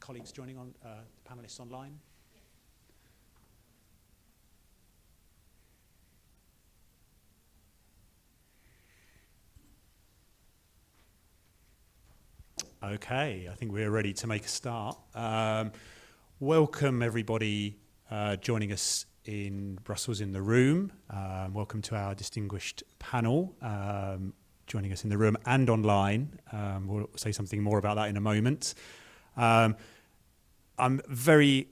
colleagues joining on, panelists online? Okay, I think we're ready to make a start. Welcome everybody joining us in Brussels in the room. Welcome to our distinguished panel joining us in the room and online. We'll say something more about that in a moment. I'm very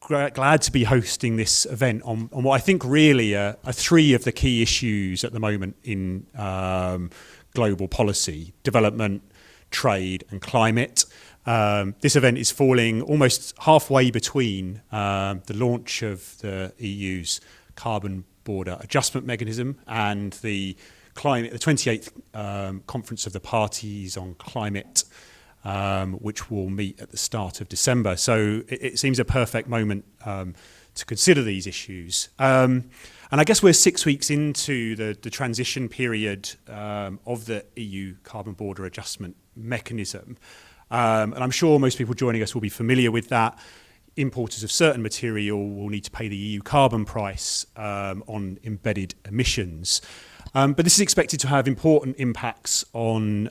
glad to be hosting this event on what I think really are three of the key issues at the moment in global policy: development, trade and climate. This event is falling almost halfway between the launch of the EU's carbon border adjustment mechanism and the 28th Conference of the Parties on Climate, which will meet at the start of December. So it seems a perfect moment to consider these issues. And I guess we're 6 weeks into the transition period of the EU carbon border adjustment mechanism. And I'm sure most people joining us will be familiar with that. Importers of certain material will need to pay the EU carbon price on embedded emissions. But this is expected to have important impacts on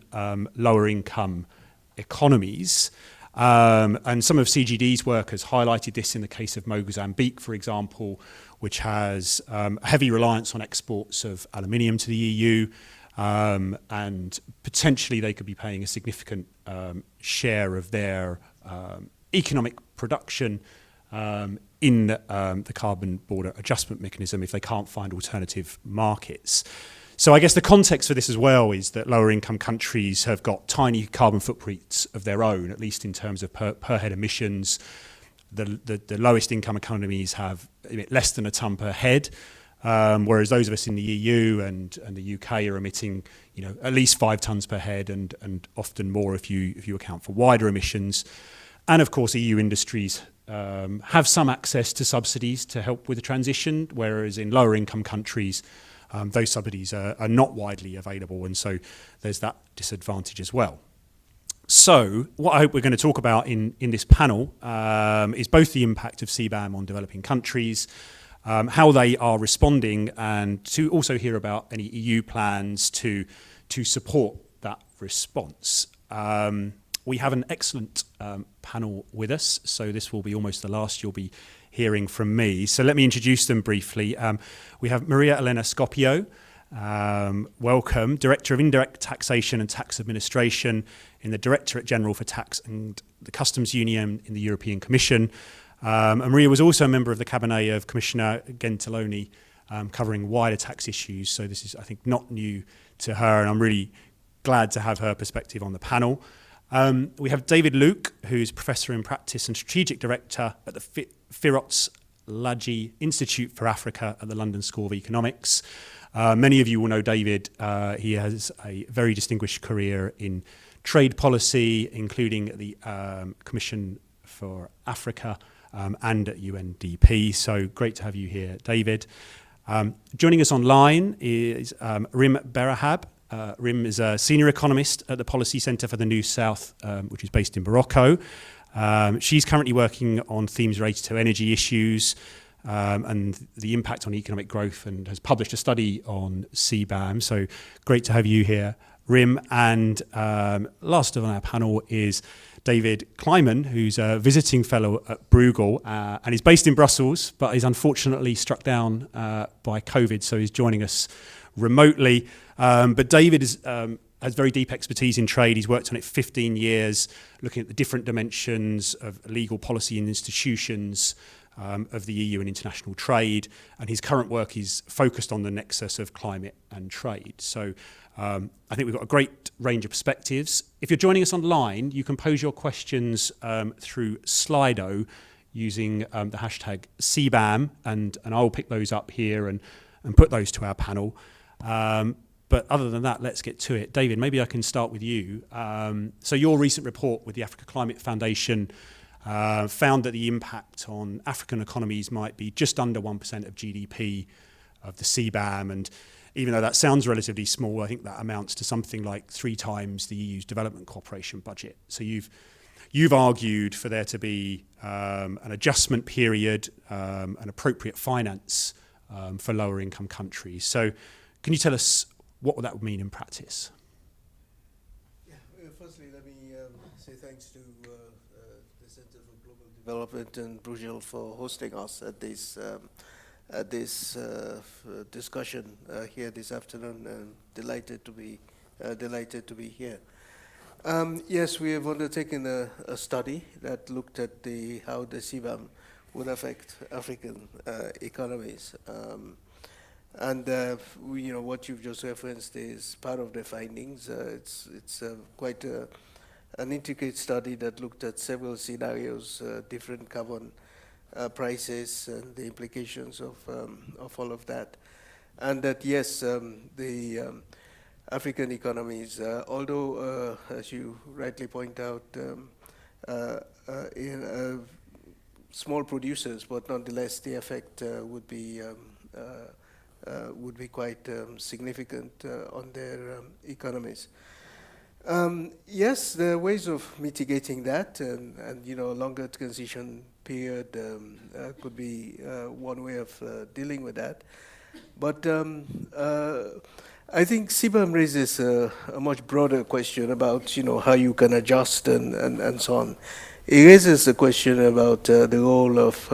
lower income economies. And some of CGD's work has highlighted this in the case of Mozambique, for example, which has a heavy reliance on exports of aluminium to the EU. And potentially they could be paying a significant share of their economic production in the carbon border adjustment mechanism if they can't find alternative markets. So I guess the context for this as well is that lower income countries have got tiny carbon footprints of their own, at least in terms of per head emissions. The lowest income economies have less than a tonne per head. Whereas those of us in the EU and the UK are emitting, at least 5 tonnes per head, and often more if you account for wider emissions. And of course, EU industries have some access to subsidies to help with the transition, whereas in lower income countries, those subsidies are not widely available, and so there's that disadvantage as well. So what I hope we're going to talk about in this panel is both the impact of CBAM on developing countries, how they are responding, and to also hear about any EU plans to support that response. We have an excellent panel with us, so this will be almost the last you'll be hearing from me. So let me introduce them briefly. We have Maria Elena Scopio, welcome, Director of Indirect Taxation and Tax Administration in the Directorate General for Tax and the Customs Union in the European Commission. And Maria was also a member of the Cabinet of Commissioner Gentiloni, covering wider tax issues. So this is, I think, not new to her, and I'm really glad to have her perspective on the panel. We have David Luke, who's Professor in Practice and Strategic Director at the Firoz Laji Institute for Africa at the London School of Economics. Many of you will know David. He has a very distinguished career in trade policy, including at the Commission for Africa, and at UNDP. So great to have you here, David. Joining us online is Rim Berahab. Rim is a senior economist at the Policy Centre for the New South, which is based in Morocco. She's currently working on themes related to energy issues and the impact on economic growth, and has published a study on CBAM. So great to have you here, Rim. And last on our panel is David Kleiman, who's a visiting fellow at Bruegel, and he's based in Brussels, but is unfortunately struck down by COVID, so he's joining us remotely. But David has very deep expertise in trade. He's worked on it 15 years, looking at the different dimensions of legal policy and institutions of the EU and international trade, and his current work is focused on the nexus of climate and trade. So I think we've got a great range of perspectives. If you're joining us online, you can pose your questions through Slido using the hashtag CBAM, and I'll pick those up here and put those to our panel. But other than that, let's get to it. David, maybe I can start with you. So your recent report with the Africa Climate Foundation found that the impact on African economies might be just under 1% of GDP of the CBAM, and even though that sounds relatively small, I think that amounts to something like 3 times the EU's development cooperation budget. So you've You've argued for there to be an adjustment period, an appropriate finance for lower income countries. So can you tell us what that would mean in practice? Yeah, firstly, let me say thanks to the Center for Global Development and Bruegel for hosting us at this discussion here this afternoon, and delighted to be here. Yes, we have undertaken a study that looked at how the CBAM would affect African economies. And what you've just referenced is part of the findings. It's quite an intricate study that looked at several scenarios, different carbon prices, and the implications of all of that. And that, yes, the African economies, although, as you rightly point out, small producers, but nonetheless the effect would be quite significant on their economies. Yes, there are ways of mitigating that, and a longer transition period could be one way of dealing with that. But I think CBAM raises a much broader question about how you can adjust and so on. It raises the question about the role of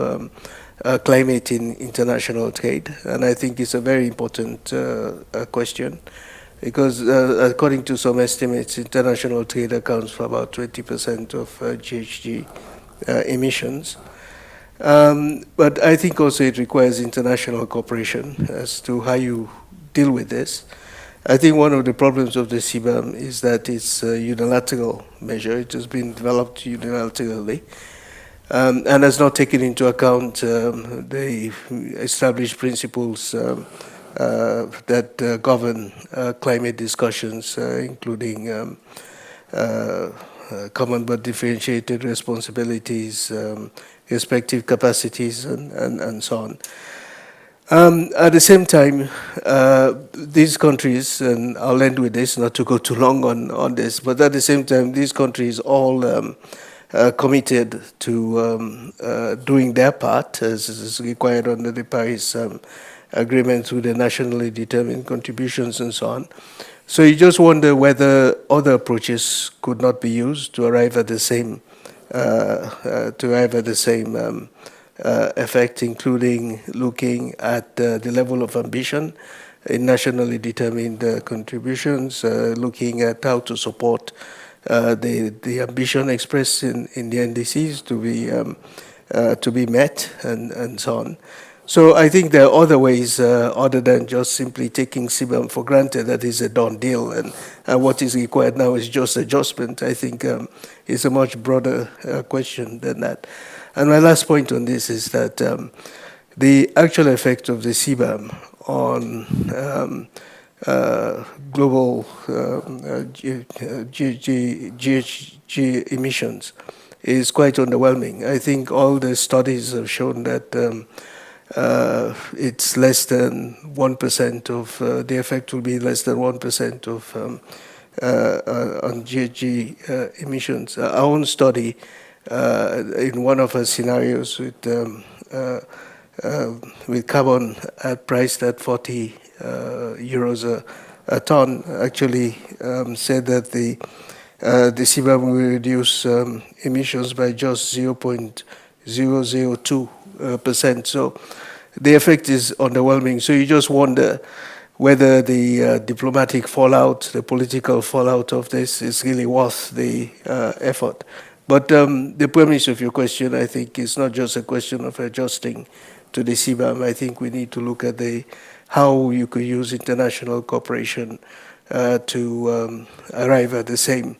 climate in international trade, and I think it's a very important question, because according to some estimates, international trade accounts for about 20% of GHG emissions. But I think also it requires international cooperation as to how you deal with this. I think one of the problems of the CBAM is that it's a unilateral measure. It has been developed unilaterally, and has not taken into account the established principles that govern climate discussions, including common but differentiated responsibilities, respective capacities, and so on. At the same time, these countries, and I'll end with this, not to go too long on this, but at the same time, these countries all committed to doing their part, as is required under the Paris Agreement, through the nationally determined contributions and so on. So you just wonder whether other approaches could not be used to arrive at the same effect, including looking at the level of ambition in nationally determined contributions, looking at how to support the ambition expressed in the NDCs to be met, and so on. So I think there are other ways other than just simply taking CBAM for granted that is a done deal, and what is required now is just adjustment. I think it's a much broader question than that. And my last point on this is that the actual effect of the CBAM on global GHG emissions is quite underwhelming. I think all the studies have shown that it's less than 1% of the effect will be less than 1% of on GHG emissions. Our own study, in one of our scenarios with carbon priced at 40 euros a ton, actually said that the CBAM will reduce emissions by just 0.002%. So the effect is underwhelming. So you just wonder whether the diplomatic fallout, the political fallout of this is really worth the effort. But the premise of your question, I think, is not just a question of adjusting to the CBAM. I think we need to look at how you could use international cooperation to arrive at the same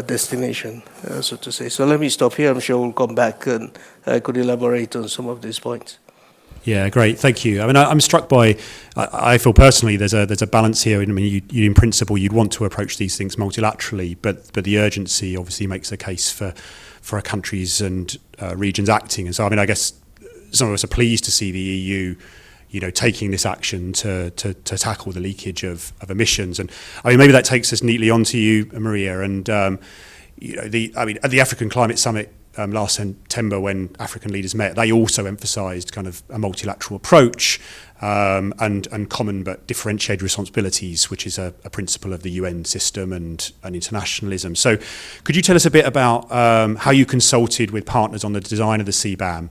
destination, so to say. So let me stop here. I'm sure we'll come back and I could elaborate on some of these points. Yeah, great. Thank you. I mean, I'm struck by. I feel personally there's a balance here. I mean, you in principle you'd want to approach these things multilaterally, but the urgency obviously makes a case for our countries and regions acting. And so, I mean, I guess some of us are pleased to see the EU, taking this action to tackle the leakage of emissions. And I mean, maybe that takes us neatly onto you, Maria. And at the African Climate Summit last September, when African leaders met, they also emphasised kind of a multilateral approach and common but differentiated responsibilities, which is a principle of the UN system and internationalism. So could you tell us a bit about how you consulted with partners on the design of the CBAM?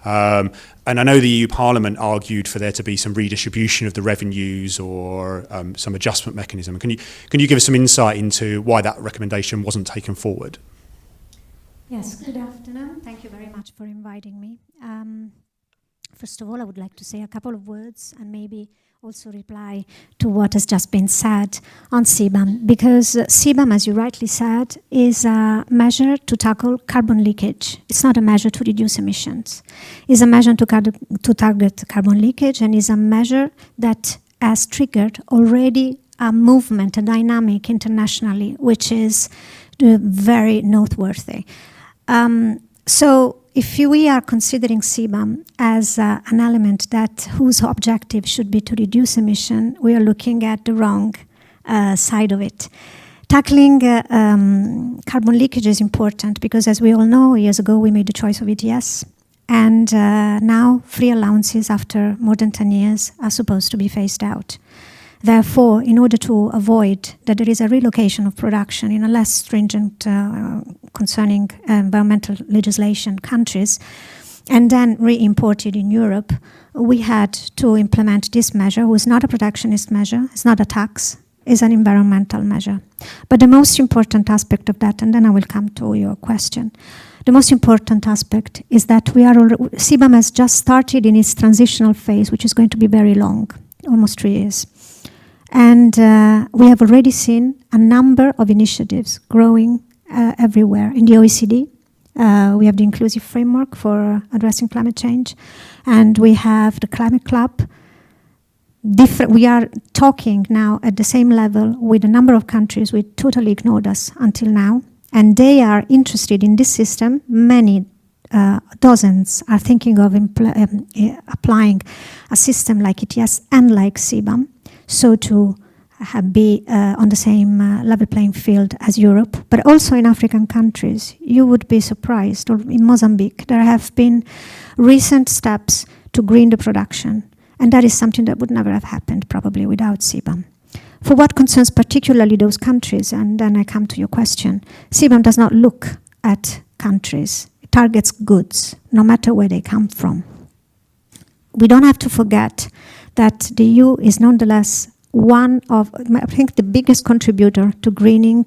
And I know the EU Parliament argued for there to be some redistribution of the revenues or some adjustment mechanism. Can you give us some insight into why that recommendation wasn't taken forward? Yes, good afternoon. Thank you very much for inviting me. First of all, I would like to say a couple of words and maybe also reply to what has just been said on CBAM, because CBAM, as you rightly said, is a measure to tackle carbon leakage. It's not a measure to reduce emissions. It's a measure to target carbon leakage, and is a measure that has triggered already a movement, a dynamic internationally, which is very noteworthy. So if we are considering CBAM as an element whose objective should be to reduce emission, we are looking at the wrong side of it. Tackling carbon leakage is important because, as we all know, years ago we made the choice of ETS, and now free allowances after more than 10 years are supposed to be phased out. Therefore, in order to avoid that there is a relocation of production in a less stringent concerning environmental legislation countries, and then re-imported in Europe, we had to implement this measure, which is not a protectionist measure, it's not a tax, it's an environmental measure. But the most important aspect of that, and then I will come to your question, the most important aspect is that CBAM has just started in its transitional phase, which is going to be very long, almost 3 years. And we have already seen a number of initiatives growing everywhere. In the OECD, we have the Inclusive Framework for Addressing Climate Change, and we have the Climate Club. We are talking now at the same level with a number of countries which totally ignored us until now, and they are interested in this system. Many dozens are thinking of applying a system like ETS and like CBAM, so to be on the same level playing field as Europe, but also in African countries. You would be surprised, or in Mozambique, there have been recent steps to green the production, and that is something that would never have happened probably without CBAM. For what concerns particularly those countries, and then I come to your question, CBAM does not look at countries. It targets goods, no matter where they come from. We don't have to forget that the EU is nonetheless one of, I think, the biggest contributor to greening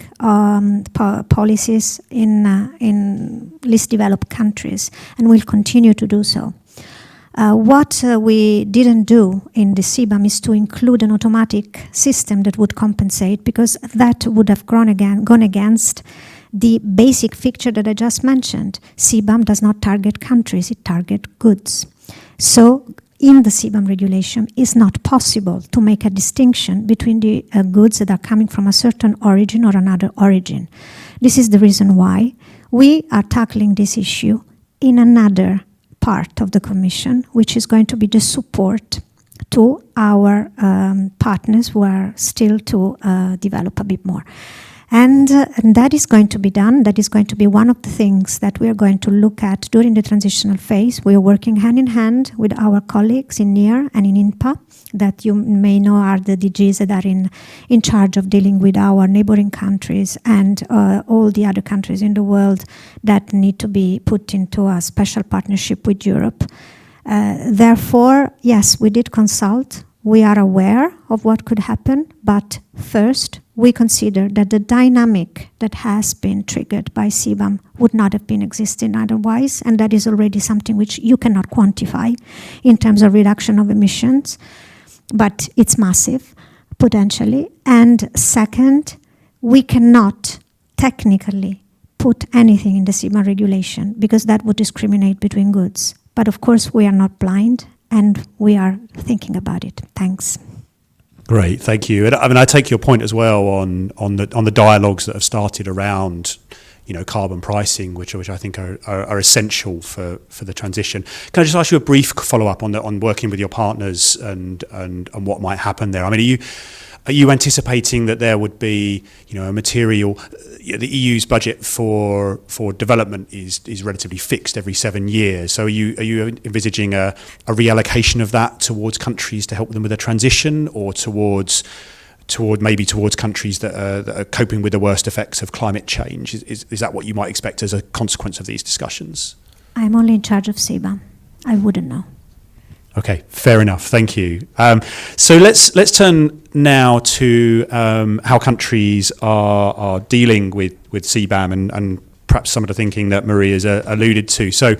policies in least developed countries, and will continue to do so. What we didn't do in the CBAM is to include an automatic system that would compensate, because that would have gone against the basic feature that I just mentioned. CBAM does not target countries, it targets goods. So in the CBAM regulation, it's not possible to make a distinction between the goods that are coming from a certain origin or another origin. This is the reason why we are tackling this issue in another part of the Commission, which is going to be the support to our partners who are still to develop a bit more. And that is going to be done. That is going to be one of the things that we are going to look at during the transitional phase. We are working hand in hand with our colleagues in NEAR and in INPA, that you may know are the DGs that are in charge of dealing with our neighboring countries and all the other countries in the world that need to be put into a special partnership with Europe. Therefore, yes, we did consult. We are aware of what could happen, but first, we consider that the dynamic that has been triggered by CBAM would not have been existing otherwise, and that is already something which you cannot quantify in terms of reduction of emissions, but it's massive, potentially. And second, we cannot technically put anything in the CBAM regulation, because that would discriminate between goods. But of course, we are not blind, and we are thinking about it. Thanks. Great, thank you. And I mean, I take your point as well on the dialogues that have started around, carbon pricing, which I think are essential for the transition. Can I just ask you a brief follow up on working with your partners and what might happen there? I mean, are you anticipating that there would be, a material? The EU's budget for development is relatively fixed every 7 years. So are you envisaging a reallocation of that towards countries to help them with a transition, or towards countries that are coping with the worst effects of climate change? Is that what you might expect as a consequence of these discussions? I'm only in charge of CBAM. I wouldn't know. Okay, fair enough. Thank you. So let's turn now to how countries are dealing with CBAM and perhaps some of the thinking that Marie has alluded to. So,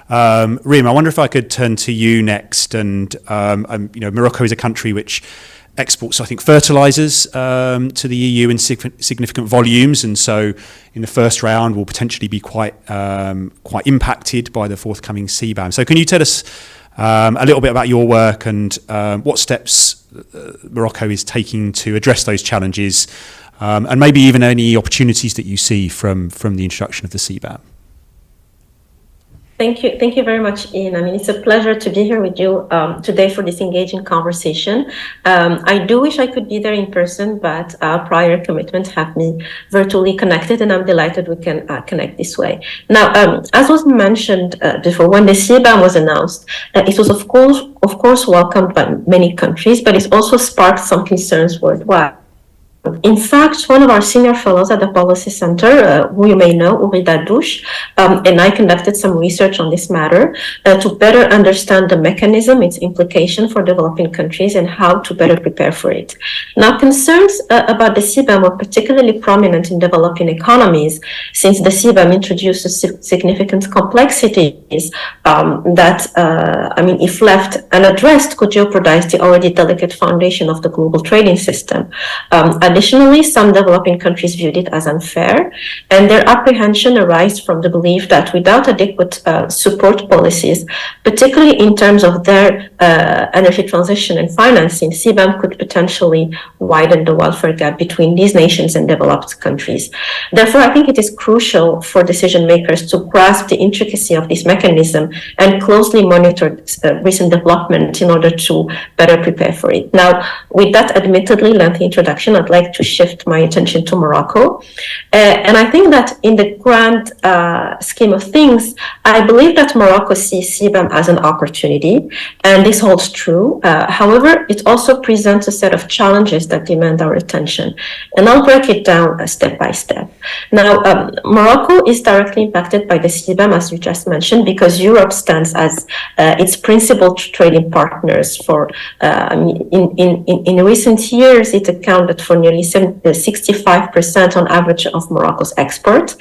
Reem, I wonder if I could turn to you next. And Morocco is a country which exports, I think, fertilizers to the EU in significant volumes, and so in the first round will potentially be quite impacted by the forthcoming CBAM. So, can you tell us a little bit about your work and what steps Morocco is taking to address those challenges, and maybe even any opportunities that you see from the introduction of the CBAM? Thank you very much, Ian. I mean, it's a pleasure to be here with you today for this engaging conversation. I do wish I could be there in person, but prior commitments have me virtually connected, and I'm delighted we can connect this way. Now, as was mentioned before, when the CBAM was announced, it was of course welcomed by many countries, but it also sparked some concerns worldwide. In fact, one of our senior fellows at the Policy Center, who you may know, Uri Dadouche, and I conducted some research on this matter to better understand the mechanism, its implication for developing countries, and how to better prepare for it. Now, concerns about the CBAM were particularly prominent in developing economies, since the CBAM introduces significant complexities that, if left unaddressed, could jeopardize the already delicate foundation of the global trading system. Additionally, some developing countries viewed it as unfair, and their apprehension arises from the belief that without adequate support policies, particularly in terms of their energy transition and financing, CBAM could potentially widen the welfare gap between these nations and developed countries. Therefore, I think it is crucial for decision makers to grasp the intricacy of this mechanism and closely monitor recent development in order to better prepare for it. Now, with that admittedly lengthy introduction, I'd like to shift my attention to Morocco. And I think that in the grand scheme of things, I believe that Morocco sees CBAM as an opportunity, and this holds true. However, it also presents a set of challenges that demand our attention. And I'll break it down step by step. Now, Morocco is directly impacted by the CBAM, as you just mentioned, because Europe stands as its principal trading partners for, in recent years, it accounted for nearly 65% on average of Morocco's export.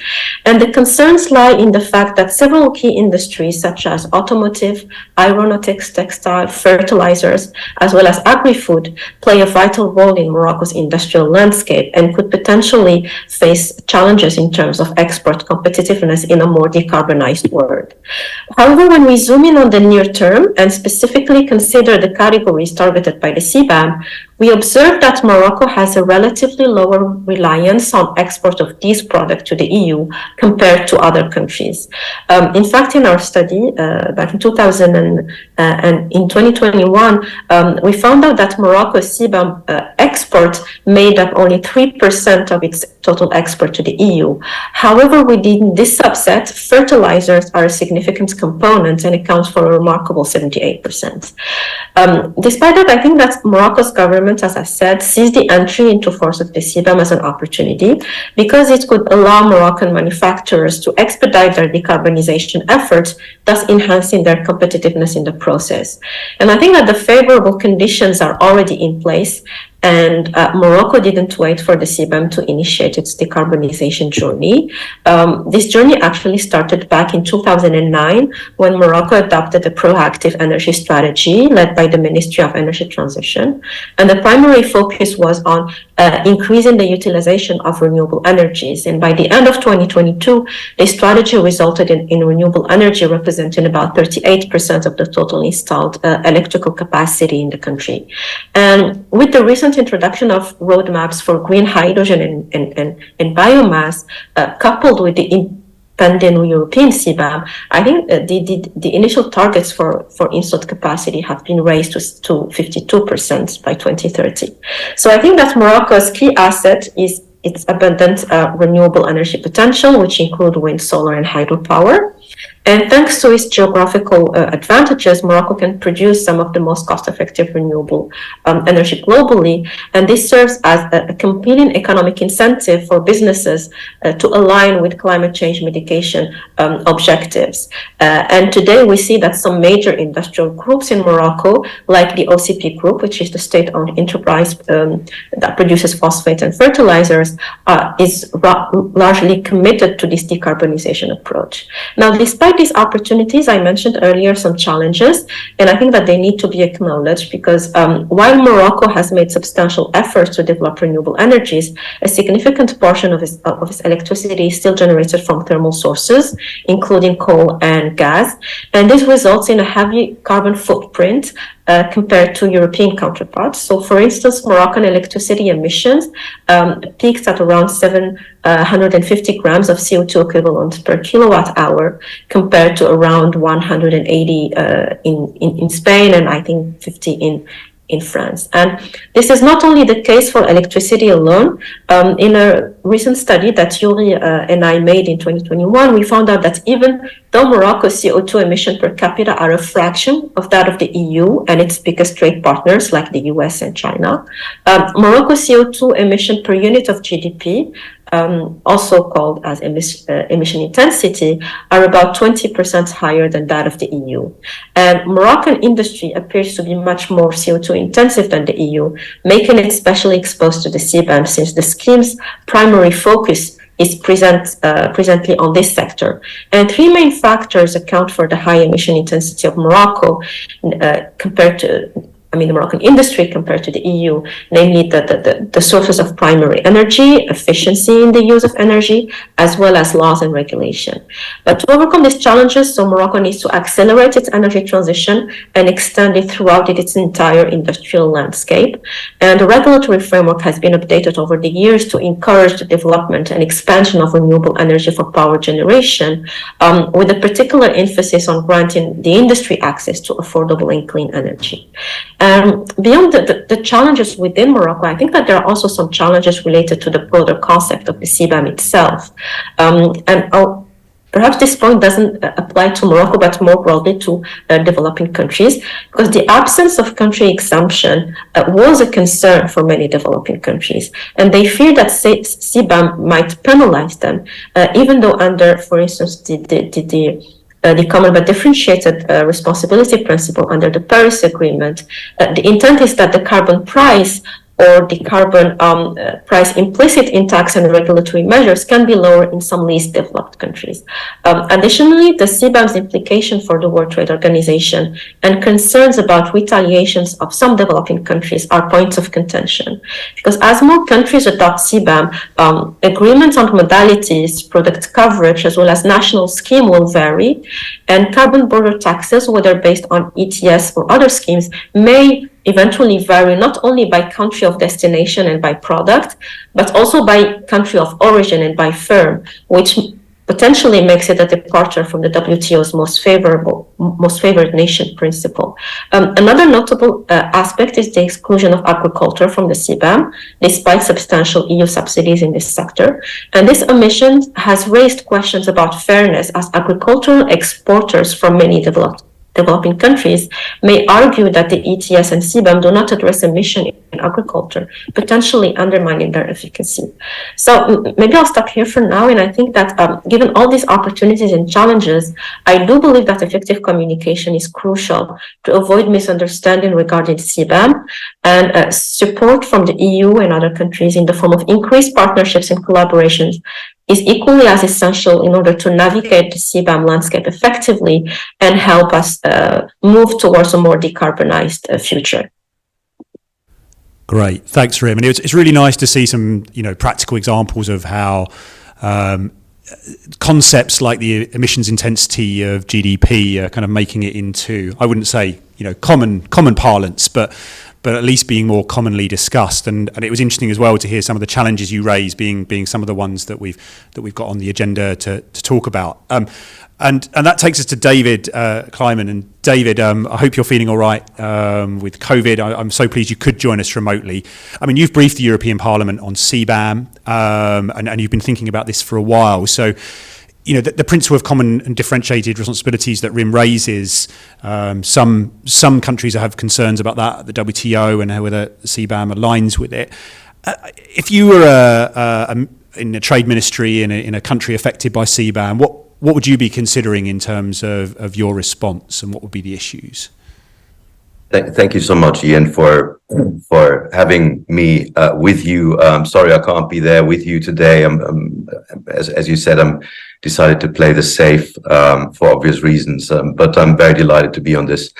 And the concerns lie in the fact that several key industries such as automotive, aeronautics, textile, fertilizers, as well as agri-food play a vital role in Morocco's industrial landscape and could potentially face challenges in terms of export competitiveness in a more decarbonized world. However, when we zoom in on the near term and specifically consider the categories targeted by the CBAM, we observe that Morocco has a relatively lower reliance on export of these products to the EU compared to other countries. In fact, in our study back in 2000 and in 2021, we found out that Morocco's CBAM export made up only 3% of its total export to the EU. However, within this subset, fertilizers are a significant component and accounts for a remarkable 78%. Despite that, I think that Morocco's government, as I said, sees the entry into force of the CBAM as an opportunity because it could allow Moroccan manufacturers to expedite their decarbonization efforts, thus enhancing their competitiveness in the process. And I think that the favorable conditions are already in place, and Morocco didn't wait for the CBAM to initiate its decarbonization journey. This journey actually started back in 2009 when Morocco adopted a proactive energy strategy led by the Ministry of Energy Transition. And the primary focus was on increasing the utilization of renewable energies. And by the end of 2022, the strategy resulted in renewable energy representing about 38% of the total installed electrical capacity in the country. And with the recent introduction of roadmaps for green hydrogen and biomass, coupled with the pending European CBAM, I think the initial targets for installed capacity have been raised to 52% by 2030. So I think that Morocco's key asset is its abundant renewable energy potential, which include wind, solar, and hydropower. And thanks to its geographical advantages, Morocco can produce some of the most cost-effective renewable energy globally. And this serves as a compelling economic incentive for businesses to align with climate change mitigation objectives. And today we see that some major industrial groups in Morocco, like the OCP Group, which is the state-owned enterprise that produces phosphate and fertilizers, is largely committed to this decarbonization approach. Now, despite these opportunities, I mentioned earlier some challenges, and I think that they need to be acknowledged because while Morocco has made substantial efforts to develop renewable energies, a significant portion of its electricity is still generated from thermal sources, including coal and gas, and this results in a heavy carbon footprint compared to European counterparts. So, for instance, Moroccan electricity emissions peaked at around 750 grams of CO2 equivalent per kilowatt hour, compared to around 180 in Spain, and I think 50 in France. And this is not only the case for electricity alone. In a recent study that Yuri and I made in 2021, we found out that even though Morocco's CO2 emission per capita are a fraction of that of the EU and its biggest trade partners like the US and China, Morocco's CO2 emission per unit of GDP, also called as emission intensity, are about 20% higher than that of the EU. And Moroccan industry appears to be much more CO2 intensive than the EU, making it specially exposed to the CBAM, since the scheme's primary focus is presently on this sector. And three main factors account for the high emission intensity of Morocco the Moroccan industry compared to the EU, namely the sources of primary energy, efficiency in the use of energy, as well as laws and regulation. But to overcome these challenges, so Morocco needs to accelerate its energy transition and extend it throughout its entire industrial landscape. And the regulatory framework has been updated over the years to encourage the development and expansion of renewable energy for power generation, with a particular emphasis on granting the industry access to affordable and clean energy. Beyond the challenges within Morocco, I think that there are also some challenges related to the broader concept of the CBAM itself. Perhaps this point doesn't apply to Morocco, but more broadly to developing countries, because the absence of country exemption was a concern for many developing countries. And they fear that CBAM might penalize them, even though under, for instance, the common but differentiated responsibility principle under the Paris Agreement, the intent is that the carbon price or the carbon price implicit in tax and regulatory measures can be lower in some least developed countries. Additionally, the CBAM's implication for the World Trade Organization and concerns about retaliations of some developing countries are points of contention. Because as more countries adopt CBAM, agreements on modalities, product coverage, as well as national scheme will vary, and carbon border taxes, whether based on ETS or other schemes, may eventually vary not only by country of destination and by product, but also by country of origin and by firm, which potentially makes it a departure from the WTO's most favored nation principle. Another notable aspect is the exclusion of agriculture from the CBAM, despite substantial EU subsidies in this sector. And this omission has raised questions about fairness, as agricultural exporters from many developing countries may argue that the ETS and CBAM do not address emission in agriculture, potentially undermining their efficacy. So maybe I'll stop here for now, and I think that given all these opportunities and challenges, I do believe that effective communication is crucial to avoid misunderstanding regarding CBAM, and support from the EU and other countries in the form of increased partnerships and collaborations is equally as essential in order to navigate the CBAM landscape effectively and help us move towards a more decarbonized future. Great, thanks, Rim. And it's really nice to see some practical examples of how concepts like the emissions intensity of GDP are kind of making it into, I wouldn't say common parlance, but but at least being more commonly discussed. And it was interesting as well to hear some of the challenges you raised being some of the ones that we've got on the agenda to talk about. And that takes us to David Kleiman. And David, I hope you're feeling all right with COVID. I'm so pleased you could join us remotely. I mean, you've briefed the European Parliament on CBAM, and you've been thinking about this for a while. So, you know, the principle of common and differentiated responsibilities that RIM raises, some countries have concerns about that, the WTO, and how whether CBAM aligns with it. If you were in a trade ministry in a country affected by CBAM, what would you be considering in terms of your response, and what would be the issues? Thank you so much, Ian, for having me with you. Sorry I can't be there with you today. As you said, I'm decided to play the safe for obvious reasons, but I'm very delighted to be on this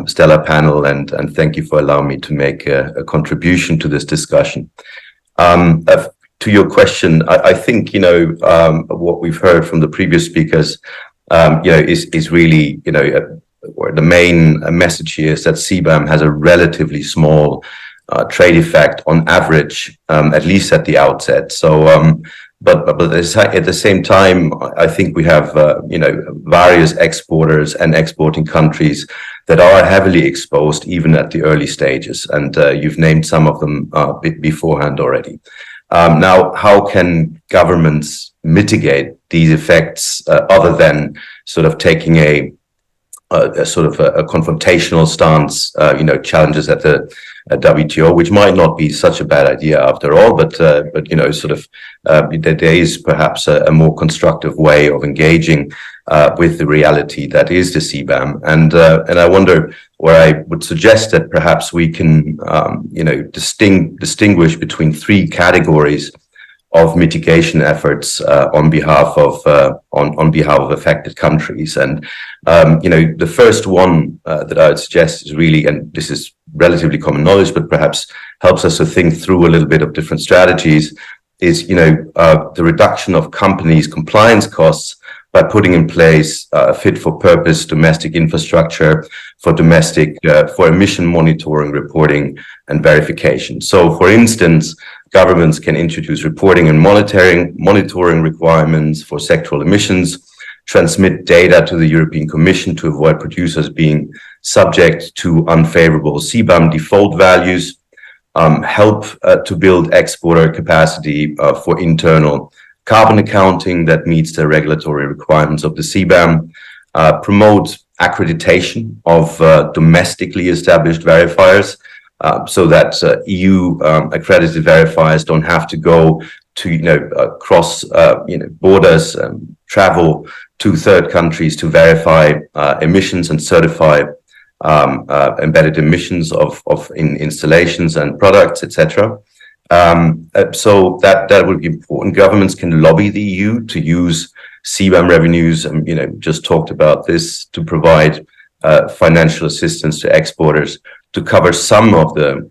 stellar panel, and thank you for allowing me to make a contribution to this discussion. To your question, I think, you know, what we've heard from the previous speakers, you know, is really, you know, the main message here is that CBAM has a relatively small trade effect on average, at least at the outset. So, but at the same time, I think we have, you know, various exporters and exporting countries that are heavily exposed even at the early stages, and you've named some of them beforehand already. Now, how can governments mitigate these effects other than sort of taking a sort of a confrontational stance, you know, challenges at the WTO, which might not be such a bad idea after all, but you know, sort of there is perhaps a more constructive way of engaging with the reality that is the CBAM, and I wonder, where I would suggest that perhaps we can, you know, distinguish between three categories of mitigation efforts on behalf of affected countries. And you know, the first one that I would suggest is really, and this is relatively common knowledge, but perhaps helps us to think through a little bit of different strategies, is, you know, the reduction of companies' compliance costs by putting in place fit for purpose domestic infrastructure for emission monitoring, reporting, and verification. So, for instance, governments can introduce reporting and monitoring requirements for sectoral emissions, transmit data to the European Commission to avoid producers being subject to unfavorable CBAM default values, help to build exporter capacity for internal carbon accounting that meets the regulatory requirements of the CBAM, promote accreditation of domestically established verifiers, so that EU accredited verifiers don't have to go to, you know, cross you know, borders, travel to third countries to verify emissions and certify embedded emissions of in installations and products, etc. So that would be important. Governments can lobby the EU to use CBAM revenues, and, you know, just talked about this, to provide financial assistance to exporters to cover some of the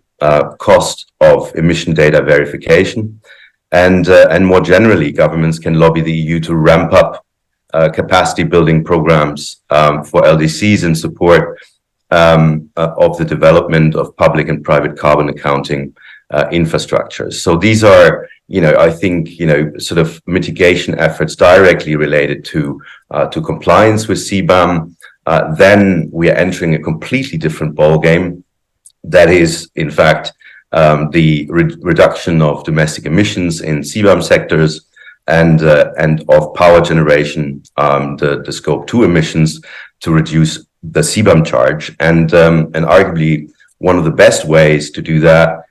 cost of emission data verification, and more generally, governments can lobby the EU to ramp up capacity building programs for LDCs in support of the development of public and private carbon accounting infrastructures. So these are, you know, I think, you know, sort of mitigation efforts directly related to compliance with CBAM. Then we are entering a completely different ballgame. That is, in fact, the reduction of domestic emissions in CBAM sectors and of power generation, the scope 2 emissions, to reduce the CBAM charge. And arguably one of the best ways to do that,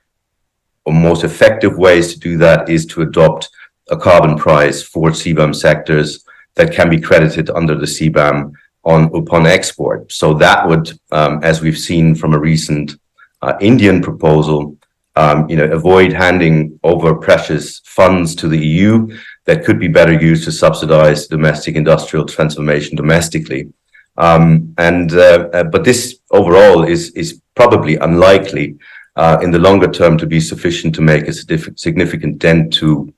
or most effective ways to do that, is to adopt a carbon price for CBAM sectors that can be credited under the CBAM upon export. So that would, as we've seen from a recent Indian proposal, you know, avoid handing over precious funds to the EU that could be better used to subsidize domestic industrial transformation domestically. But this overall is probably unlikely in the longer term to be sufficient to make a significant dent to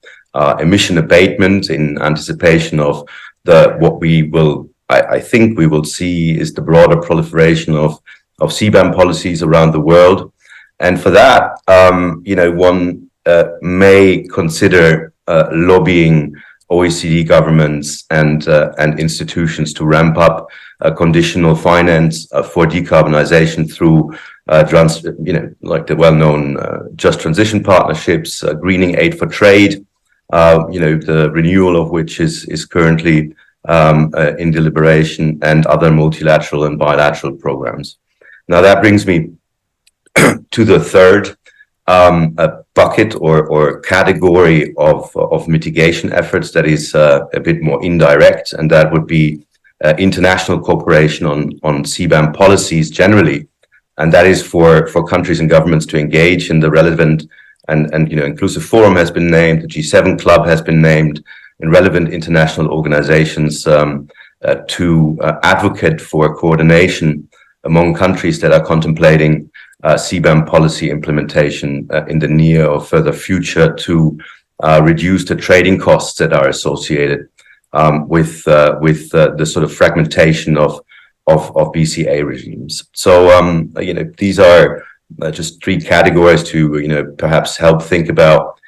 emission abatement, in anticipation of what we will, I think we will see, is the broader proliferation of CBAM policies around the world. And for that, one may consider lobbying OECD governments and institutions to ramp up conditional finance for decarbonization through like the well-known just transition partnerships, greening aid for trade, the renewal of which is currently in deliberation, and other multilateral and bilateral programs. Now that brings me to the third bucket or category of mitigation efforts that is a bit more indirect, and that would be international cooperation on CBAM policies generally. And that is for countries and governments to engage in the relevant and inclusive forum has been named, the G7 club has been named, in relevant international organizations to advocate for coordination among countries that are contemplating CBAM policy implementation in the near or further future to reduce the trading costs that are associated with the sort of fragmentation of BCA regimes. So these are just three categories to perhaps help think about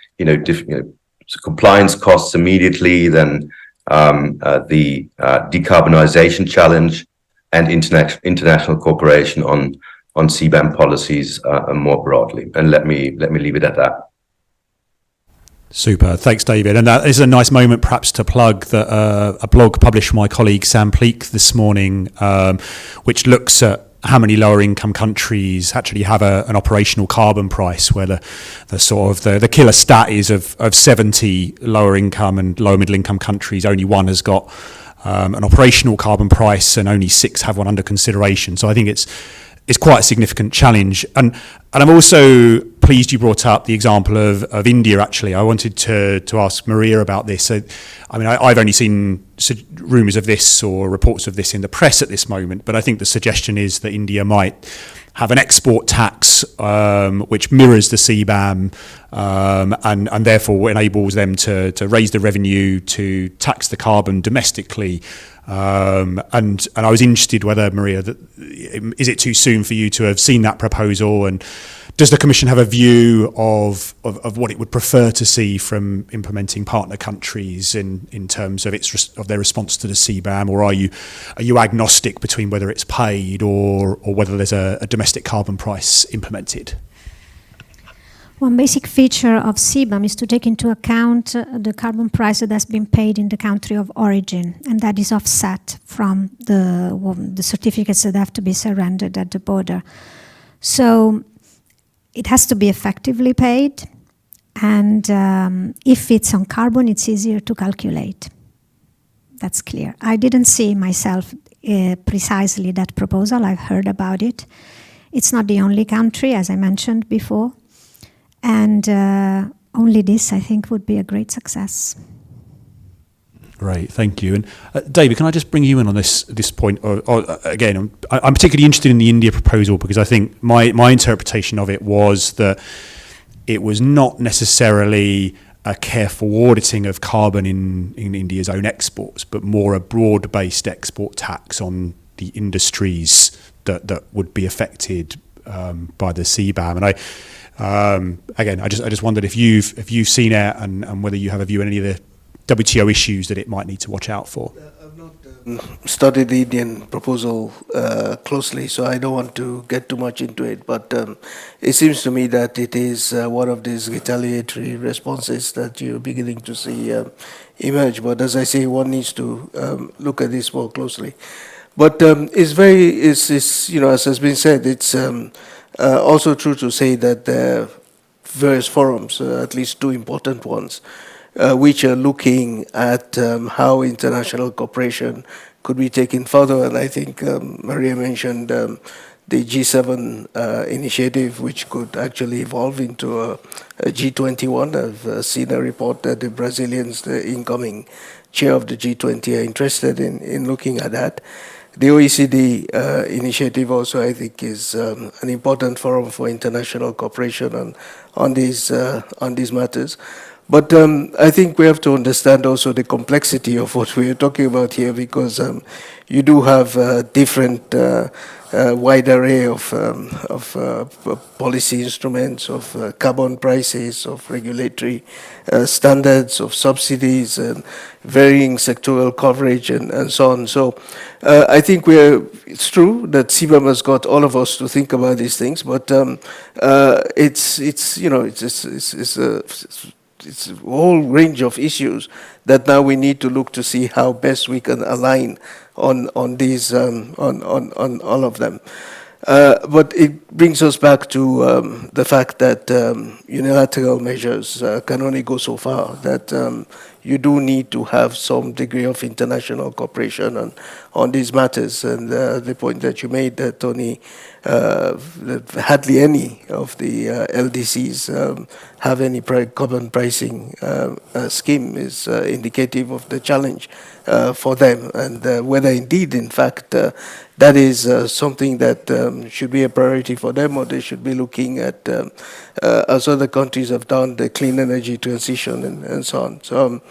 compliance costs immediately, then the decarbonization challenge, and international cooperation on CBAM policies more broadly. And let me leave it at that. Super. Thanks, David. And that is a nice moment perhaps to plug a blog published by my colleague Sam Pleak this morning, which looks at how many lower income countries actually have an operational carbon price, where the killer stat is of 70 lower income and lower middle income countries, only one has got an operational carbon price and only 6 have one under consideration. So I think it's quite a significant challenge. And I'm also pleased you brought up the example of India, actually. I wanted to ask Maria about this. So, I've only seen rumours of this or reports of this in the press at this moment, but I think the suggestion is that India might have an export tax which mirrors the CBAM and therefore enables them to raise the revenue to tax the carbon domestically. And I was interested whether, Maria, is it too soon for you to have seen that proposal, and does the Commission have a view of what it would prefer to see from implementing partner countries in terms of their response to the CBAM, or are you agnostic between whether it's paid or whether there's a domestic carbon price implemented? One basic feature of CBAM is to take into account the carbon price that has been paid in the country of origin, and that is offset from the certificates that have to be surrendered at the border. So it has to be effectively paid, and if it's on carbon, it's easier to calculate. That's clear. I didn't see myself precisely that proposal. I've heard about it. It's not the only country, as I mentioned before. And only this, I think, would be a great success. Great, thank you. And David, can I just bring you in on this point? Again, I'm particularly interested in the India proposal because I think my interpretation of it was that it was not necessarily a careful auditing of carbon in India's own exports, but more a broad-based export tax on the industries that would be affected by the CBAM. And I just wondered if you've seen it and whether you have a view on any of the WTO issues that it might need to watch out for. I've not studied the Indian proposal closely, so I don't want to get too much into it. But it seems to me that it is one of these retaliatory responses that you're beginning to see emerge. But as I say, one needs to look at this more closely. But it's as has been said, it's also true to say that there are various forums, at least 2 important ones, which are looking at how international cooperation could be taken further. And I think Maria mentioned the G7 initiative, which could actually evolve into a G21. I've seen a report that the Brazilians, the incoming chair of the G20, are interested in looking at that. The OECD initiative also, I think, is an important forum for international cooperation on these matters. But I think we have to understand also the complexity of what we are talking about here, because you do have different wide array of policy instruments, of carbon prices, of regulatory standards, of subsidies, and varying sectoral coverage, and so on. So I think it's true that CBAM has got all of us to think about these things, but it's a whole range of issues that now we need to look to see how best we can align on these on all of them. But it brings us back to the fact that unilateral measures can only go so far, that you do need to have some degree of international cooperation on these matters. And the point that you made, Tony, that hardly any of the LDCs have any carbon pricing scheme is indicative of the challenge for them, and whether indeed, in fact, that is something that should be a priority for them, or they should be looking at, as other countries have done, the clean energy transition and so on. So,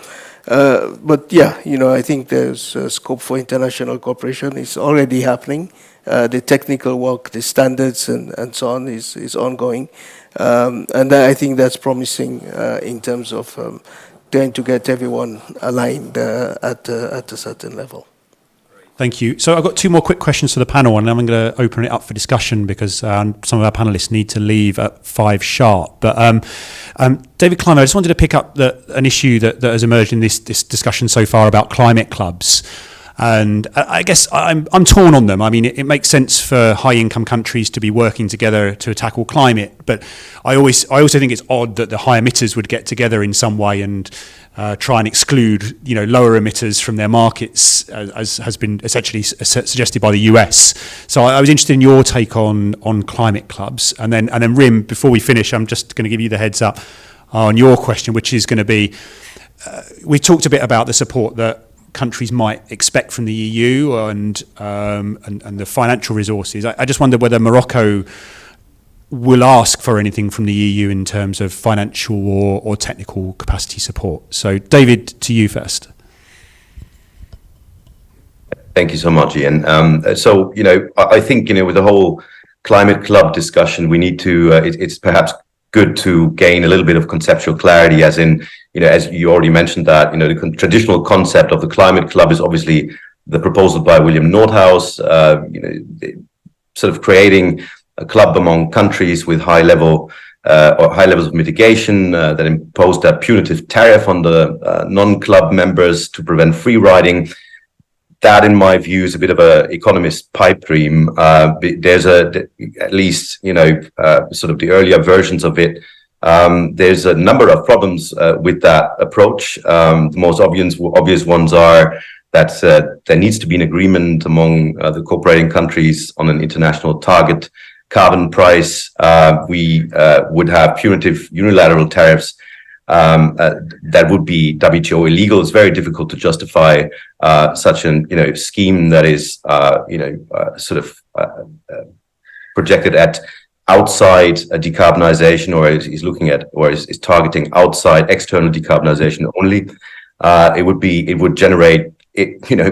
but yeah, I think there's scope for international cooperation. It's already happening. The technical work, the standards, and so on is ongoing. And I think that's promising in terms of trying to get everyone aligned at a certain level. Thank you. So I've got two more quick questions for the panel, and then I'm going to open it up for discussion because some of our panelists need to leave at 5 sharp. But David Clymer, I just wanted to pick up an issue that has emerged in this discussion so far about climate clubs. And I guess I'm torn on them. I mean, it makes sense for high-income countries to be working together to tackle climate, but I also think it's odd that the high emitters would get together in some way and try and exclude, lower emitters from their markets, as has been essentially suggested by the US. So I was interested in your take on climate clubs, and then Rim, before we finish, I'm just going to give you the heads up on your question, which is going to be, we talked a bit about the support that countries might expect from the EU and the financial resources. I just wonder whether Morocco will ask for anything from the EU in terms of financial or technical capacity support. So, David, to you first. Thank you so much, Ian. So, I think, with the whole climate club discussion, we need to, it's perhaps good to gain a little bit of conceptual clarity, as in, as you already mentioned that, the traditional concept of the climate club is obviously the proposal by William Nordhaus, sort of creating a club among countries with high levels of mitigation that imposed a punitive tariff on the non-club members to prevent free riding. That, in my view, is a bit of an economist pipe dream. There's at least, sort of the earlier versions of it. There's a number of problems with that approach. The most obvious ones are that there needs to be an agreement among the cooperating countries on an international target carbon price. We would have punitive unilateral tariffs that would be WTO illegal. It's very difficult to justify such an scheme that is sort of projected at outside decarbonization, or is looking at, or is targeting outside external decarbonization only. It would generate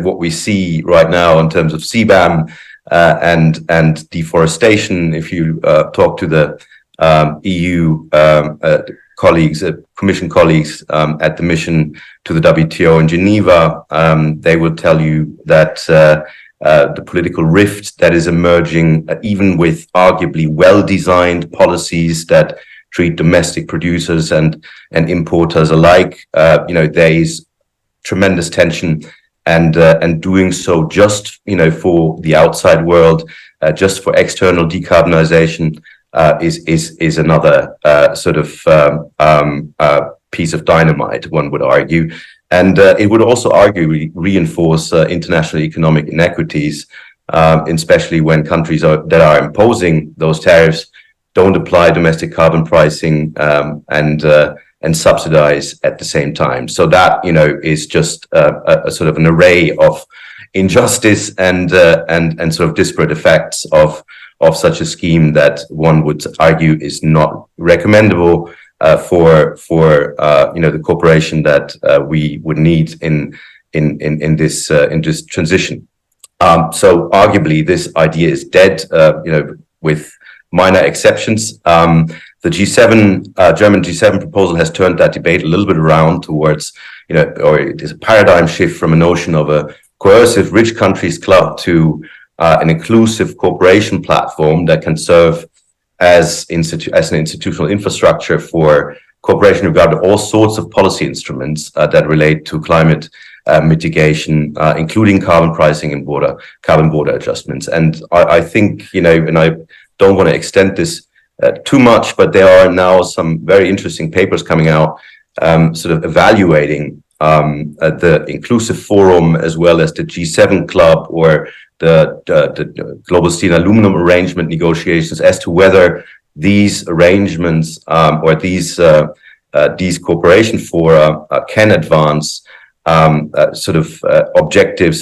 what we see right now in terms of CBAM and deforestation. If you talk to the EU colleagues, Commission colleagues at the mission to the WTO in Geneva, they will tell you that the political rift that is emerging, even with arguably well-designed policies that treat domestic producers and importers alike, there is tremendous tension, and doing so just for the outside world, just for external decarbonization, is another sort of piece of dynamite, one would argue. And it would also arguably reinforce international economic inequities, especially when countries that are imposing those tariffs don't apply domestic carbon pricing and subsidize at the same time. So that is just a sort of an array of injustice and sort of disparate effects of such a scheme that one would argue is not recommendable for the cooperation that we would need in this transition. So arguably, this idea is dead. With minor exceptions. The German G7 proposal has turned that debate a little bit around towards, or it is a paradigm shift from a notion of a coercive rich countries club to an inclusive cooperation platform that can serve as an institutional infrastructure for cooperation regarding all sorts of policy instruments that relate to climate mitigation, including carbon pricing and carbon border adjustments. And I think, and I don't want to extend this too much, but there are now some very interesting papers coming out sort of evaluating the inclusive forum as well as the G7 club or the global steel and aluminum arrangement negotiations as to whether these arrangements or these cooperation fora can advance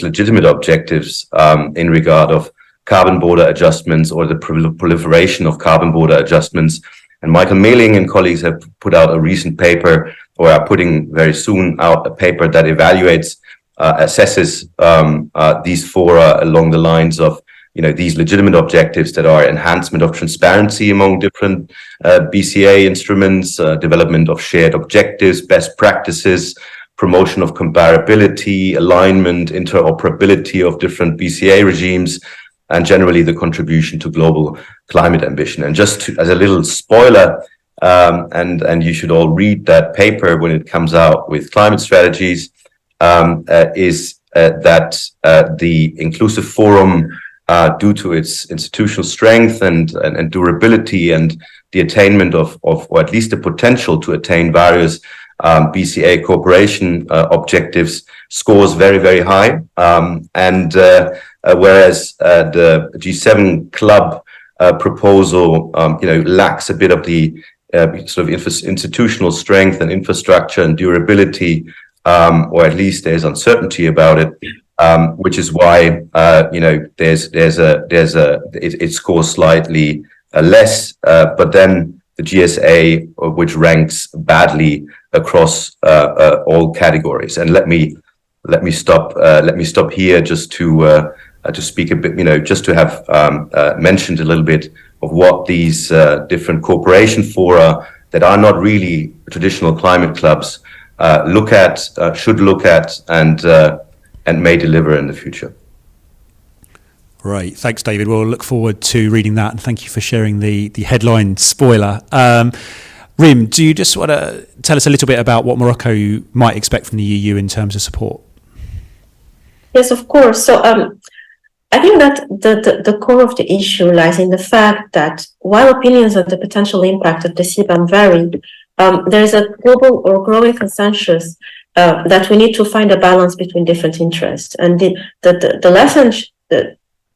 legitimate objectives in regard of carbon border adjustments or the proliferation of carbon border adjustments. And Michael Mehling and colleagues have put out a recent paper, or are putting very soon out a paper that evaluates, assesses these fora along the lines of these legitimate objectives that are enhancement of transparency among different BCA instruments, development of shared objectives, best practices, promotion of comparability, alignment, interoperability of different BCA regimes, and generally the contribution to global climate ambition. And just as a little spoiler, and you should all read that paper when it comes out with climate strategies, is that the inclusive forum, due to its institutional strength and durability and the attainment of or at least the potential to attain various BCA cooperation objectives, scores very, very high. Whereas the G7 club proposal, lacks a bit of the sort of institutional strength and infrastructure and durability, or at least there's uncertainty about it, which is why it scores slightly less. But then the GSA, which ranks badly across all categories. And let me stop here just to speak a bit, just to have mentioned a little bit of what these different cooperation fora that are not really traditional climate clubs should look at, and may deliver in the future. Right, thanks, David. We'll look forward to reading that, and thank you for sharing the headline spoiler. Rim, do you just want to tell us a little bit about what Morocco might expect from the EU in terms of support? Yes, of course. So I think that the core of the issue lies in the fact that while opinions on the potential impact of the CBAM vary, there is a global or growing consensus that we need to find a balance between different interests. And the lessons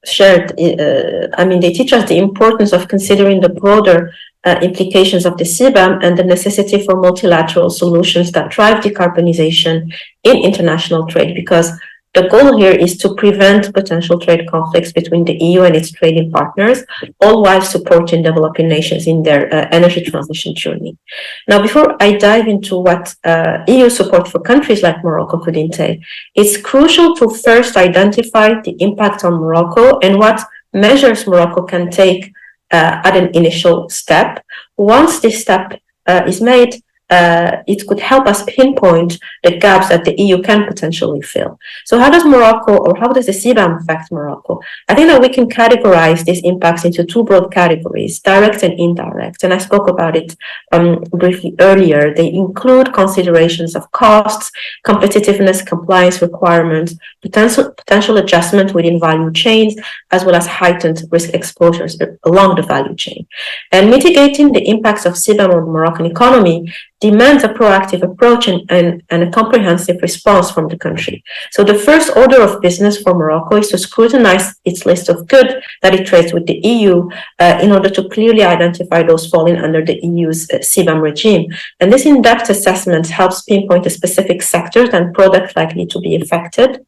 shared, they teach us the importance of considering the broader implications of the CBAM and the necessity for multilateral solutions that drive decarbonization in international trade, because the goal here is to prevent potential trade conflicts between the EU and its trading partners, all while supporting developing nations in their energy transition journey. Now, before I dive into what EU support for countries like Morocco could entail, it's crucial to first identify the impact on Morocco and what measures Morocco can take at an initial step. Once this step is made, it could help us pinpoint the gaps that the EU can potentially fill. So how does the CBAM affect Morocco? I think that we can categorize these impacts into two broad categories, direct and indirect. And I spoke about it briefly earlier. They include considerations of costs, competitiveness, compliance requirements, potential adjustment within value chains, as well as heightened risk exposures along the value chain. And mitigating the impacts of CBAM on the Moroccan economy demands a proactive approach and a comprehensive response from the country. So the first order of business for Morocco is to scrutinize its list of goods that it trades with the EU in order to clearly identify those falling under the EU's CBAM regime. And this in-depth assessment helps pinpoint the specific sectors and products likely to be affected.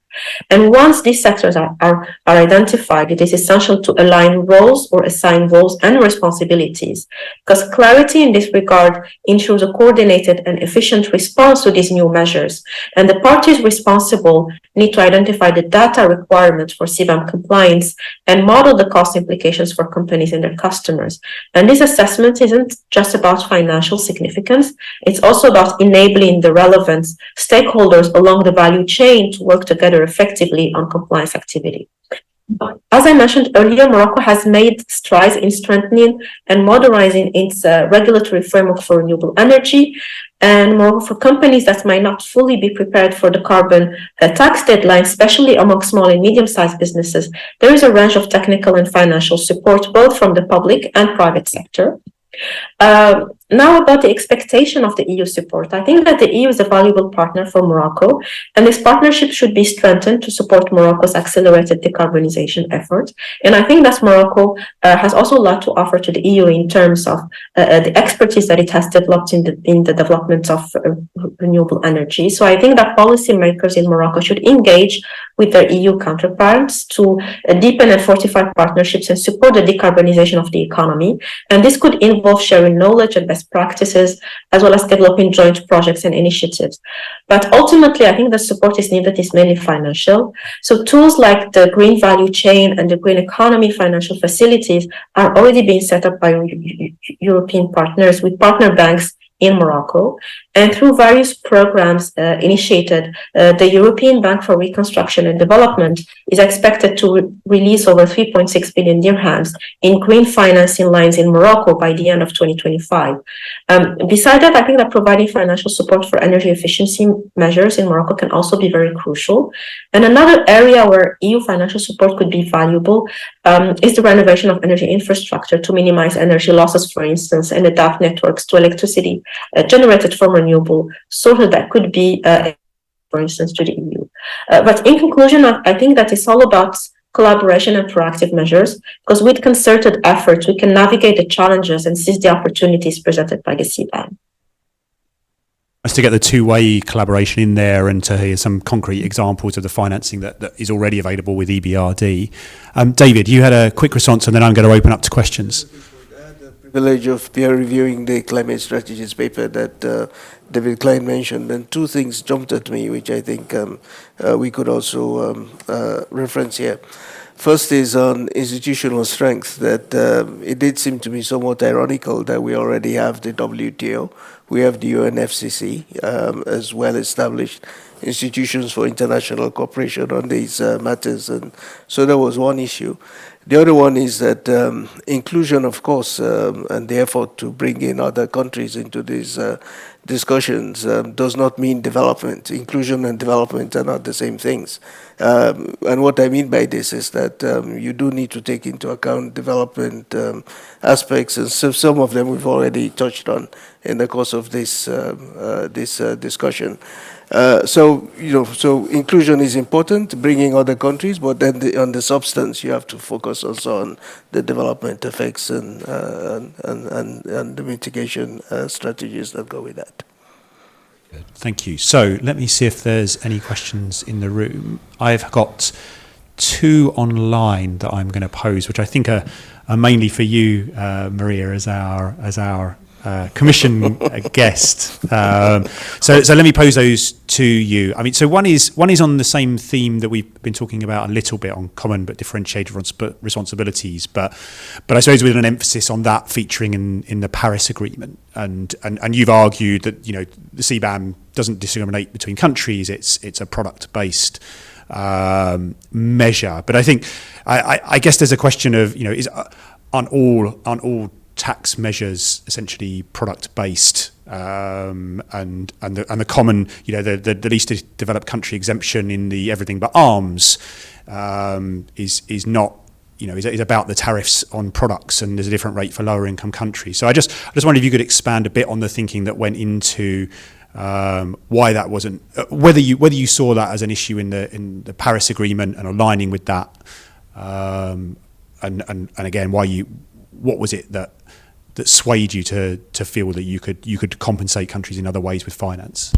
And once these sectors are identified, it is essential to align roles or assign roles and responsibilities, because clarity in this regard ensures a coordinated and efficient response to these new measures. And the parties responsible need to identify the data requirements for CBAM compliance and model the cost implications for companies and their customers. And this assessment isn't just about financial significance, it's also about enabling the relevant stakeholders along the value chain to work together effectively on compliance activity. As I mentioned earlier, Morocco has made strides in strengthening and modernizing its regulatory framework for renewable energy. And moreover, for companies that might not fully be prepared for the carbon tax deadline, especially among small and medium-sized businesses, there is a range of technical and financial support, both from the public and private sector. Now about the expectation of the EU support. I think that the EU is a valuable partner for Morocco, and this partnership should be strengthened to support Morocco's accelerated decarbonization efforts. And I think that Morocco has also a lot to offer to the EU in terms of the expertise that it has developed in the development of renewable energy. So I think that policymakers in Morocco should engage with their EU counterparts to deepen and fortify partnerships and support the decarbonization of the economy. And this could involve sharing knowledge and best practices, as well as developing joint projects and initiatives. But ultimately, I think the support is needed is mainly financial. So tools like the green value chain and the green economy financial facilities are already being set up by European partners with partner banks in Morocco. And through various programs initiated, the European Bank for Reconstruction and Development is expected to release over 3.6 billion dirhams in green financing lines in Morocco by the end of 2025. Besides that, I think that providing financial support for energy efficiency measures in Morocco can also be very crucial. And another area where EU financial support could be valuable is the renovation of energy infrastructure to minimize energy losses, for instance, and adapt networks to electricity generated from renewable sources that could be, for instance, to the EU. But in conclusion, I think that it's all about collaboration and proactive measures, because with concerted efforts, we can navigate the challenges and seize the opportunities presented by the CBAM. Nice to get the two-way collaboration in there and to hear some concrete examples of the financing that is already available with EBRD. David, you had a quick response, and then I'm going to open up to questions. I had the privilege of peer reviewing the climate strategies paper that David Klein mentioned, and two things jumped at me, which I think we could also reference here. First is on institutional strength, that it did seem to me somewhat ironical that we already have the WTO, we have the UNFCCC as well-established institutions for international cooperation on these matters, and so that was one issue. The other one is that inclusion, of course, and the effort to bring in other countries into these discussions does not mean development. Inclusion and development are not the same things. And what I mean by this is that you do need to take into account development aspects, and so some of them we've already touched on in the course of this discussion. So inclusion is important, bringing other countries, but then on the substance, you have to focus also on the development effects and the mitigation strategies that go with that. Thank you. So let me see if there's any questions in the room. I've got two online that I'm going to pose, which I think are mainly for you, Maria, as our commission guest. So let me pose those to you. I mean, so one is on the same theme that we've been talking about a little bit on common but differentiated responsibilities, but I suppose with an emphasis on that featuring in the Paris Agreement. And you've argued that the CBAM doesn't discriminate between countries. It's a product-based measure. But I think I guess there's a question of aren't all tax measures essentially product-based, and the common, the least developed country exemption in the everything but arms is not, is about the tariffs on products, and there's a different rate for lower income countries. So I just wondered if you could expand a bit on the thinking that went into why that wasn't, whether you saw that as an issue in the Paris Agreement and aligning with that, and again what was it that swayed you to feel that you could compensate countries in other ways with finance?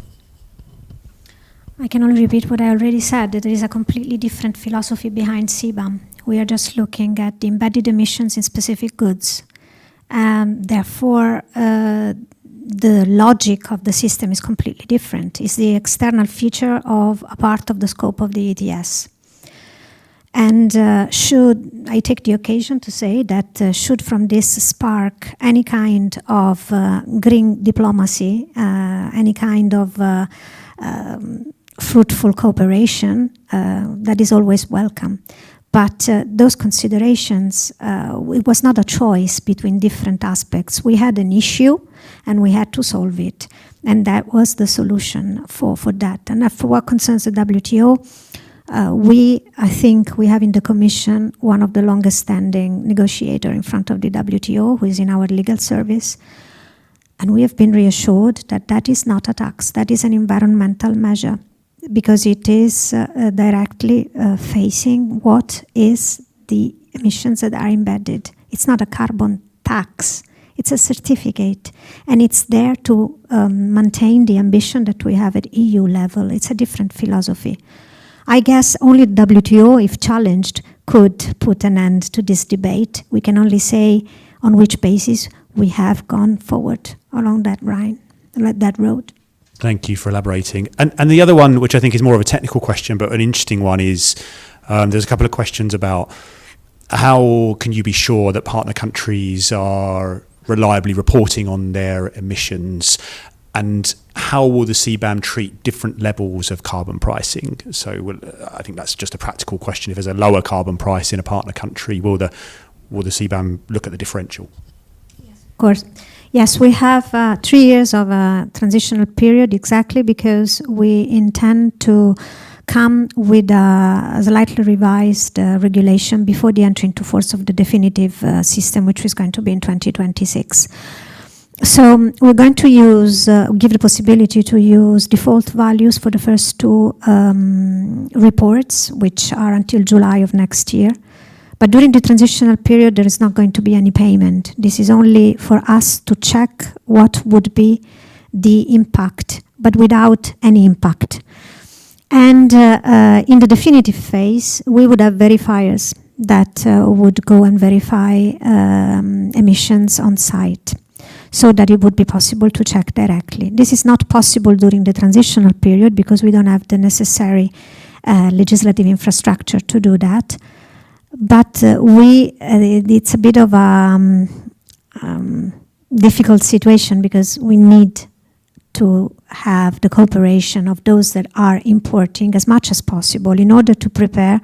I can only repeat what I already said, that there is a completely different philosophy behind CBAM. We are just looking at the embedded emissions in specific goods. Therefore, the logic of the system is completely different. It's the external feature of a part of the scope of the ETS. And should I take the occasion to say that should from this spark any kind of green diplomacy, any kind of fruitful cooperation, that is always welcome. But those considerations, it was not a choice between different aspects. We had an issue and we had to solve it. And that was the solution for that. And for what concerns the WTO, I think we have in the Commission one of the longest standing negotiator in front of the WTO, who is in our legal service. And we have been reassured that that is not a tax, that is an environmental measure, because it is directly facing what is the emissions that are embedded. It's not a carbon tax, it's a certificate, and it's there to maintain the ambition that we have at EU level. It's a different philosophy. I guess only the WTO, if challenged, could put an end to this debate. We can only say on which basis we have gone forward along that road. Thank you for elaborating. And the other one, which I think is more of a technical question, but an interesting one, is there's a couple of questions about how can you be sure that partner countries are reliably reporting on their emissions, and how will the CBAM treat different levels of carbon pricing? So I think that's just a practical question. If there's a lower carbon price in a partner country, will the CBAM look at the differential? Yes, of course. Yes, we have 3 years of a transitional period, exactly because we intend to come with a slightly revised regulation before the entry into force of the definitive system, which is going to be in 2026. So we're going to give the possibility to use default values for the first 2 reports, which are until July of next year. But during the transitional period, there is not going to be any payment. This is only for us to check what would be the impact, but without any impact. And in the definitive phase, we would have verifiers that would go and verify emissions on site, so that it would be possible to check directly. This is not possible during the transitional period because we don't have the necessary legislative infrastructure to do that. But it's a bit of a difficult situation because we need to have the cooperation of those that are importing as much as possible in order to prepare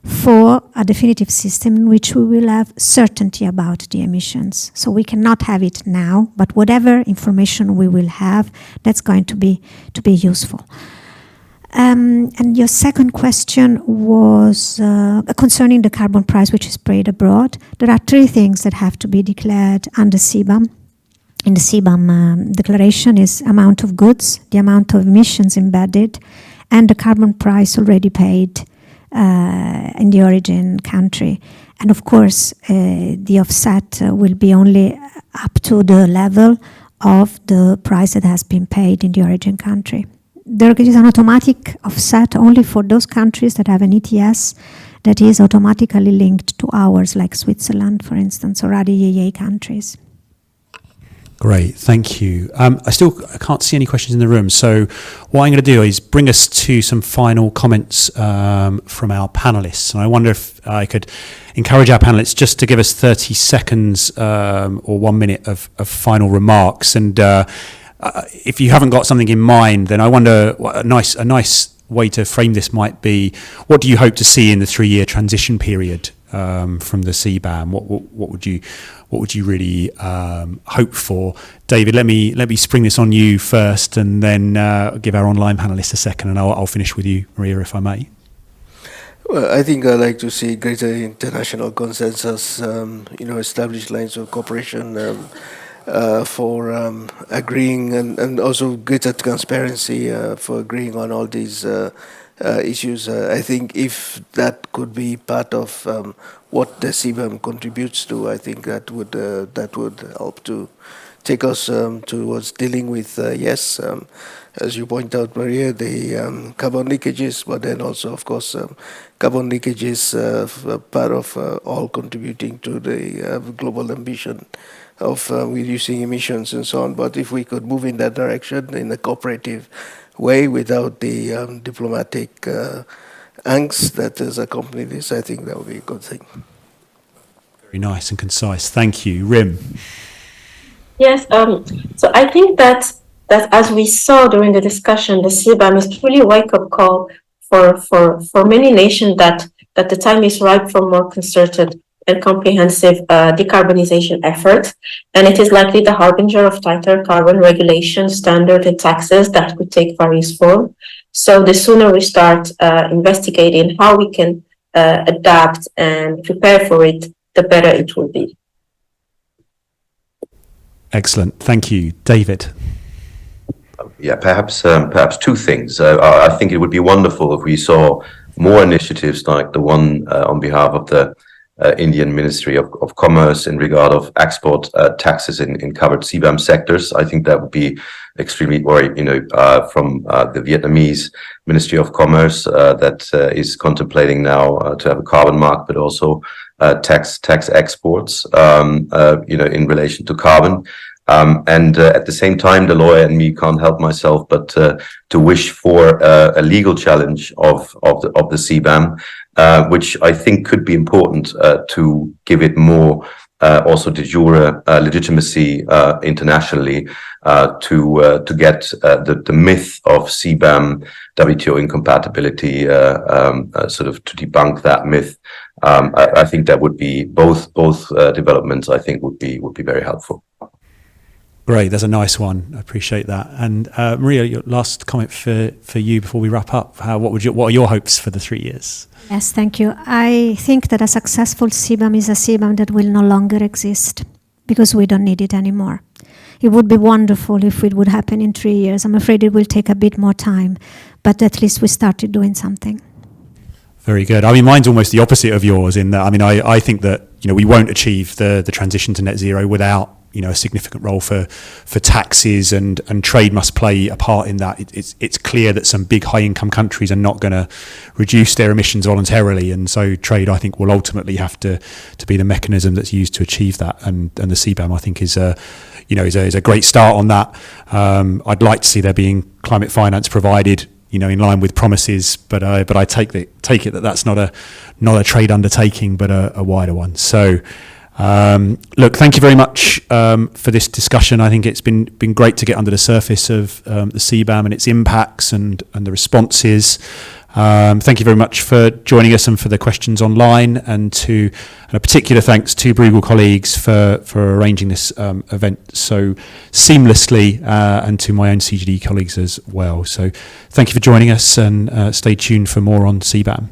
for a definitive system in which we will have certainty about the emissions. So we cannot have it now, but whatever information we will have, that's going to be useful. And your second question was concerning the carbon price which is paid abroad. There are 3 things that have to be declared under CBAM. In the CBAM declaration is amount of goods, the amount of emissions embedded, and the carbon price already paid in the origin country. And of course, the offset will be only up to the level of the price that has been paid in the origin country. There is an automatic offset only for those countries that have an ETS that is automatically linked to ours, like Switzerland, for instance, or other EEA countries. Great, thank you. I can't see any questions in the room, so what I'm going to do is bring us to some final comments from our panellists. And I wonder if I could encourage our panellists just to give us 30 seconds or 1 minute of final remarks. And if you haven't got something in mind, then I wonder what a nice way to frame this might be, what do you hope to see in the 3-year transition period from the CBAM? What would you really hope for? David, let me spring this on you first, and then give our online panelists a second, and I'll finish with you, Maria, if I may. Well, I think I'd like to see greater international consensus, established lines of cooperation for agreeing, and also greater transparency for agreeing on all these issues. I think if that could be part of what the CBAM contributes to, I think that would help to take us towards dealing with as you point out, Maria, the carbon leakages, but then also, of course, carbon leakage is part of all contributing to the global ambition of reducing emissions and so on. But if we could move in that direction in a cooperative way without the diplomatic angst that has accompanied this, I think that would be a good thing. Very nice and concise. Thank you. Rim. Yes, so I think that as we saw during the discussion, the CBAM is truly a wake-up call for many nations that the time is ripe for more concerted and comprehensive decarbonization efforts, and it is likely the harbinger of tighter carbon regulation, standard and taxes that could take various forms. So the sooner we start investigating how we can adapt and prepare for it, the better it will be. Excellent. Thank you. David. Yeah, perhaps two things. I think it would be wonderful if we saw more initiatives like the one on behalf of the Indian Ministry of Commerce in regard of export taxes in covered CBAM sectors. I think that would be extremely, or from the Vietnamese Ministry of Commerce that is contemplating now to have a carbon mark, but also tax exports, in relation to carbon. And at the same time, the lawyer and me can't help myself but to wish for a legal challenge of the CBAM, which I think could be important to give it more also de jure legitimacy internationally, to get the myth of CBAM WTO incompatibility sort of to debunk that myth. I think that would be both developments. I think would be very helpful. Great, that's a nice one. I appreciate that. And Maria, your last comment for you before we wrap up. What are your hopes for the 3 years? Yes, thank you. I think that a successful CBAM is a CBAM that will no longer exist because we don't need it anymore. It would be wonderful if it would happen in 3 years. I'm afraid it will take a bit more time, but at least we started doing something. Very good. I mean, mine's almost the opposite of yours in that, I mean, I think that, we won't achieve the transition to net zero without a significant role for taxes, and trade must play a part in that. It's clear that some big high income countries are not going to reduce their emissions voluntarily, and so trade, I think, will ultimately have to be the mechanism that's used to achieve that. And the CBAM, I think, is a great start on that. I'd like to see there being climate finance provided, in line with promises, but I take it that that's not a trade undertaking, but a wider one. So. Look, thank you very much for this discussion. I think it's been great to get under the surface of the CBAM and its impacts and the responses. Thank you very much for joining us and for the questions online, and a particular thanks to Bruegel colleagues for arranging this event so seamlessly, and to my own CGD colleagues as well. So thank you for joining us, and stay tuned for more on CBAM.